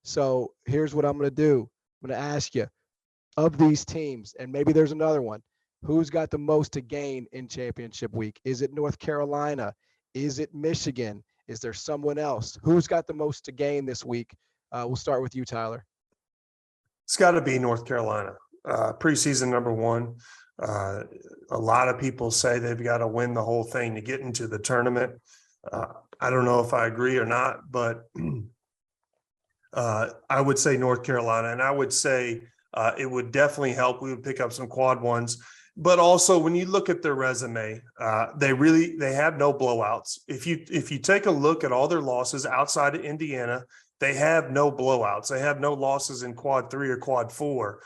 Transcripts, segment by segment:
So here's what I'm going to do. I'm going to ask you, of these teams, and maybe there's another one, who's got the most to gain in championship week? Is it North Carolina? Is it Michigan? Is there someone else? Who's got the most to gain this week? We'll start with you, Tyler. It's got to be North Carolina. Preseason number one. A lot of people say they've got to win the whole thing to get into the tournament. I don't know if I agree or not, but I would say North Carolina, and I would say it would definitely help. We would pick up some quad ones, but also when you look at their resume, they have no blowouts. If you take a look at all their losses outside of Indiana, they have no blowouts. They have no losses in quad 3 or quad 4.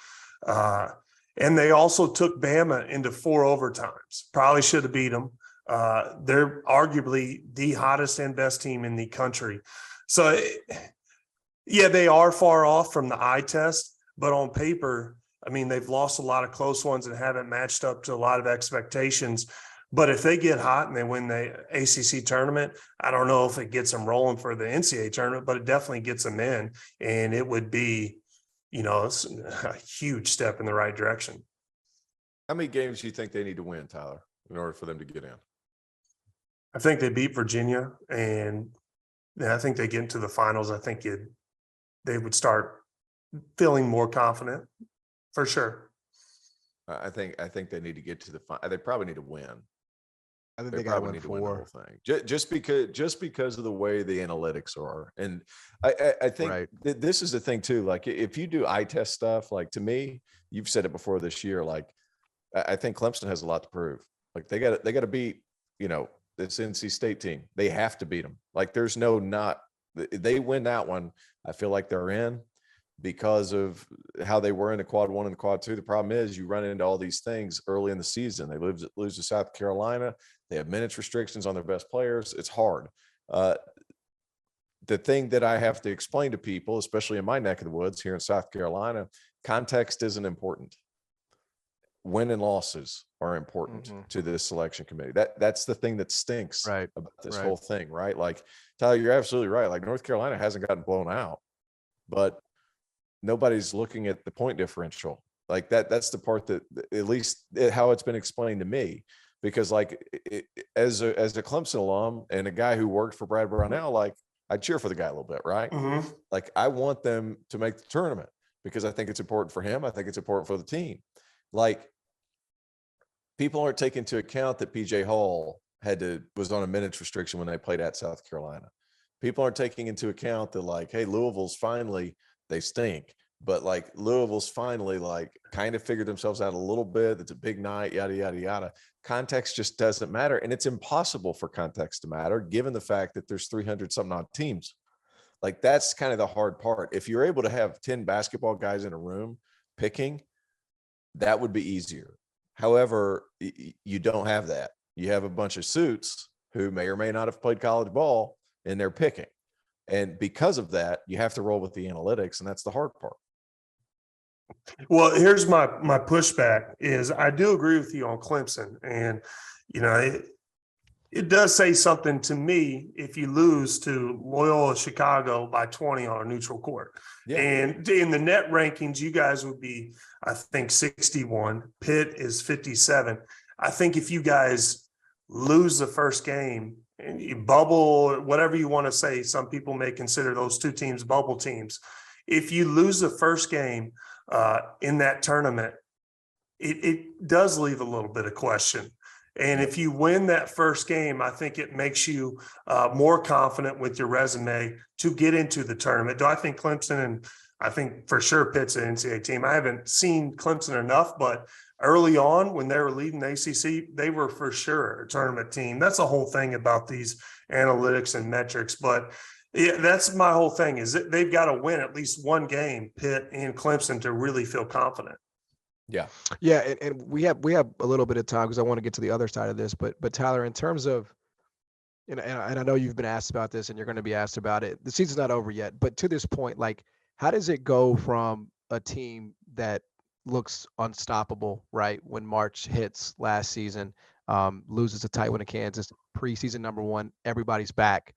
And they also took Bama into 4 overtimes. Probably should have beat them. They're arguably the hottest and best team in the country. So, yeah, they are far off from the eye test, but on paper, I mean, they've lost a lot of close ones and haven't matched up to a lot of expectations. But if they get hot and they win the ACC tournament, I don't know if it gets them rolling for the NCAA tournament, but it definitely gets them in. And it would be, it's a huge step in the right direction. How many games do you think they need to win, Tyler, in order for them to get in? I think they beat Virginia, and I think they get into the finals. I think they would start feeling more confident, for sure. I think they need to get to the final. They probably need to win. I think they got to win 4. The whole thing. Just because of the way the analytics are, and I think this is the thing too. Like if you do eye test stuff, like to me, you've said it before this year. Like I think Clemson has a lot to prove. Like they got to beat this NC State team. They have to beat them. Like there's no not. They win that one, I feel like they're in because of how they were in the quad 1 and the quad 2. The problem is you run into all these things early in the season. They lose to South Carolina. They have minutes restrictions on their best players. It's hard. The thing that I have to explain to people, especially in my neck of the woods here in South Carolina, context isn't important. Win and losses are important to this selection committee. That's the thing that stinks about this whole thing, right? Like, Tyler, you're absolutely right. Like North Carolina hasn't gotten blown out, but nobody's looking at the point differential. Like that's the part that, at least how it's been explained to me, because like as a Clemson alum and a guy who worked for Brad Brownell, like I cheer for the guy a little bit, right? Mm-hmm. Like I want them to make the tournament because I think it's important for him. I think it's important for the team. Like people aren't taking into account that PJ Hall was on a minutes restriction when they played at South Carolina. People aren't taking into account that like, hey, Louisville's finally, they stink, but like Louisville's finally like kind of figured themselves out a little bit. It's a big night, yada, yada, yada. Context just doesn't matter. And it's impossible for context to matter given the fact that there's 300 something odd teams. Like that's kind of the hard part. If you're able to have 10 basketball guys in a room picking, that would be easier. However, you don't have that. You have a bunch of suits who may or may not have played college ball and they're picking. And because of that, you have to roll with the analytics, and that's the hard part. Well, here's my pushback is I do agree with you on Clemson. And, it does say something to me if you lose to Loyola Chicago by 20 on a neutral court. Yeah. And in the net rankings, you guys would be, I think, 61. Pitt is 57. I think if you guys lose the first game and you bubble, whatever you want to say, some people may consider those two teams bubble teams. If you lose the first game in that tournament, it does leave a little bit of question. And if you win that first game, I think it makes you more confident with your resume to get into the tournament. Do I think Clemson, and I think for sure Pitt's an NCAA team. I haven't seen Clemson enough, but early on when they were leading the ACC, they were for sure a tournament team. That's the whole thing about these analytics and metrics. But yeah, that's my whole thing is that they've got to win at least one game, Pitt and Clemson, to really feel confident. Yeah. And we have a little bit of time because I want to get to the other side of this, but Tyler, in terms of, and I know you've been asked about this and you're going to be asked about it. The season's not over yet, but to this point, like, how does it go from a team that looks unstoppable, right? When March hits last season, loses a tight one to Kansas, preseason number 1, everybody's back.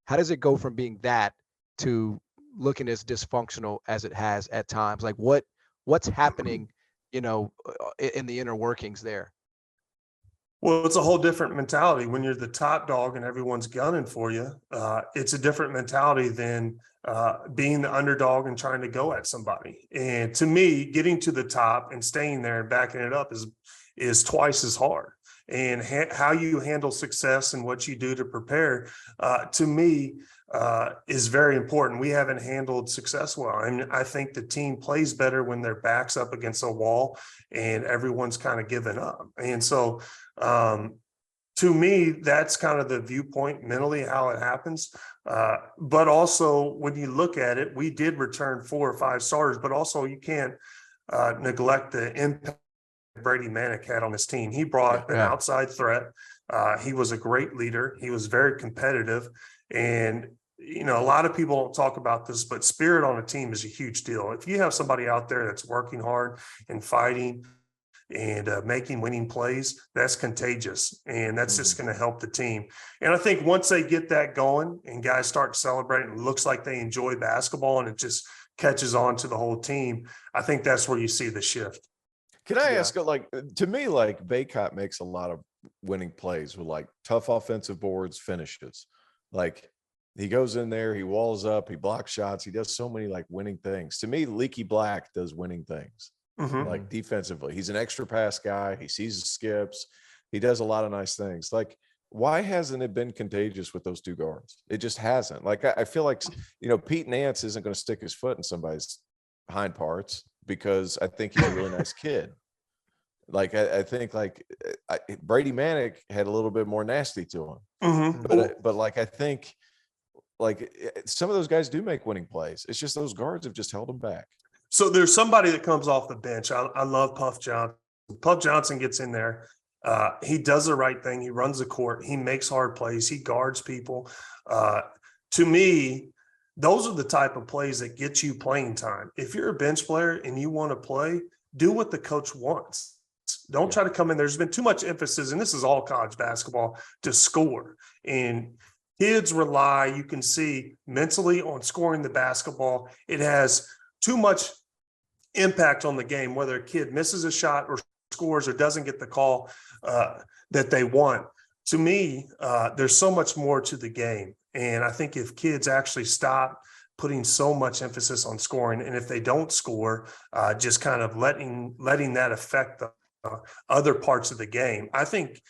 How does it go from being that to looking as dysfunctional as it has at times? Like what's happening, in the inner workings there? Well, it's a whole different mentality when you're the top dog and everyone's gunning for you. It's a different mentality than being the underdog and trying to go at somebody. And to me, getting to the top and staying there and backing it up is twice as hard. And how you handle success and what you do to prepare, to me, is very important. We haven't handled success well. And I think the team plays better when their back's up against a wall and everyone's kind of given up. And so, to me, that's kind of the viewpoint mentally, how it happens. But also when you look at it, we did return 4 or 5 starters, but also you can't neglect the impact Brady Manick had on his team. He brought an outside threat. He was a great leader. He was very competitive. And, a lot of people don't talk about this, but spirit on a team is a huge deal. If you have somebody out there that's working hard and fighting and making winning plays, that's contagious. And that's just going to help the team. And I think once they get that going and guys start celebrating, it looks like they enjoy basketball and it just catches on to the whole team. I think that's where you see the shift. Can I ask, to me, Baycott makes a lot of winning plays with tough offensive boards, finishes. He goes in there, he walls up, he blocks shots. He does so many winning things. To me, Leaky Black does winning things. Defensively, he's an extra pass guy. He sees the skips. He does a lot of nice things. Why hasn't it been contagious with those 2 guards? It just hasn't. I feel like, Pete Nance isn't going to stick his foot in somebody's hind parts because I think he's a really nice kid. I think Brady Manick had a little bit more nasty to him, but I think some of those guys do make winning plays. It's just those guards have just held them back. So there's somebody that comes off the bench. I love Puff Johnson. Puff Johnson gets in there. He does the right thing. He runs the court. He makes hard plays. He guards people. To me, those are the type of plays that get you playing time. If you're a bench player and you want to play, do what the coach wants. Don't try to come in. There's been too much emphasis, and this is all college basketball, to score. And kids rely, you can see, mentally on scoring the basketball. It has too much impact on the game, whether a kid misses a shot or scores or doesn't get the call that they want. To me, there's so much more to the game. And I think if kids actually stop putting so much emphasis on scoring, and if they don't score, just kind of letting that affect the other parts of the game, I think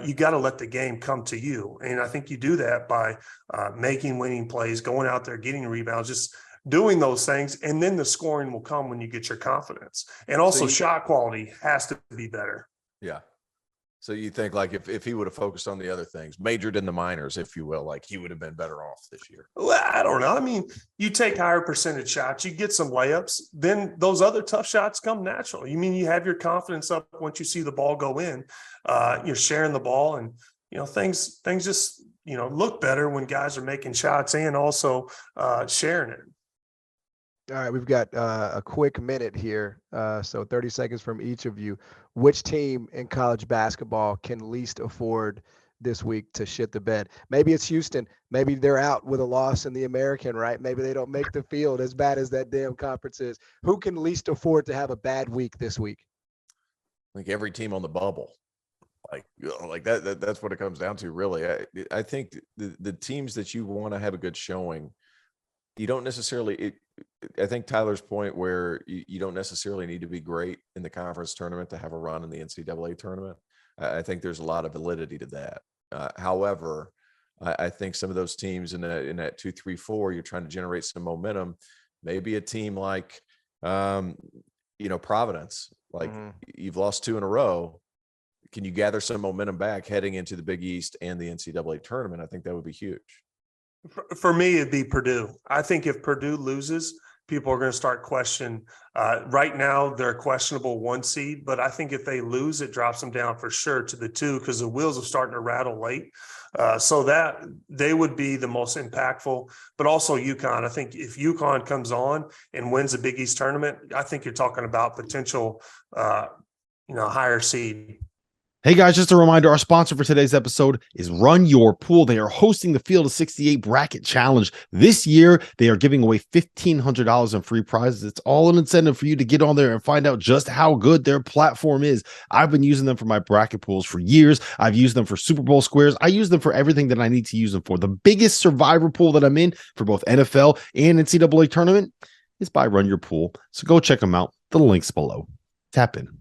you got to let the game come to you. And I think you do that by making winning plays, going out there, getting rebounds, just doing those things. And then the scoring will come when you get your confidence. And also shot quality has to be better. Yeah. So you think if he would have focused on the other things, majored in the minors, if you will, he would have been better off this year? Well, I don't know. I mean, you take higher percentage shots, you get some layups, then those other tough shots come natural. You mean you have your confidence up once you see the ball go in, you're sharing the ball, and things just look better when guys are making shots and also sharing it. All right, we've got a quick minute here, so 30 seconds from each of you. Which team in college basketball can least afford this week to shit the bed? Maybe it's Houston. Maybe they're out with a loss in the American, right? Maybe they don't make the field, as bad as that damn conference is. Who can least afford to have a bad week this week? I think every team on the bubble. That's what it comes down to, really. I think the teams that you want to have a good showing, you don't necessarily I think Tyler's point where you don't necessarily need to be great in the conference tournament to have a run in the NCAA tournament. I think there's a lot of validity to that. However, I think some of those teams in that 2, 3, 4, you're trying to generate some momentum. Maybe a team like, Providence, you've lost 2 in a row. Can you gather some momentum back heading into the Big East and the NCAA tournament? I think that would be huge. For me, it'd be Purdue. I think if Purdue loses, people are going to start questioning. Right now, they're a questionable 1 seed, but I think if they lose, it drops them down for sure to the 2 because the wheels are starting to rattle late. So that they would be the most impactful, but also UConn. I think if UConn comes on and wins the Big East tournament, I think you're talking about potential, higher seed. Hey guys, just a reminder, our sponsor for today's episode is Run Your Pool. They are hosting the Field of 68 Bracket Challenge. This year, they are giving away $1,500 in free prizes. It's all an incentive for you to get on there and find out just how good their platform is. I've been using them for my bracket pools for years. I've used them for Super Bowl squares. I use them for everything that I need to use them for. The biggest survivor pool that I'm in for both NFL and NCAA tournament is by Run Your Pool. So go check them out. The link's below. Tap in.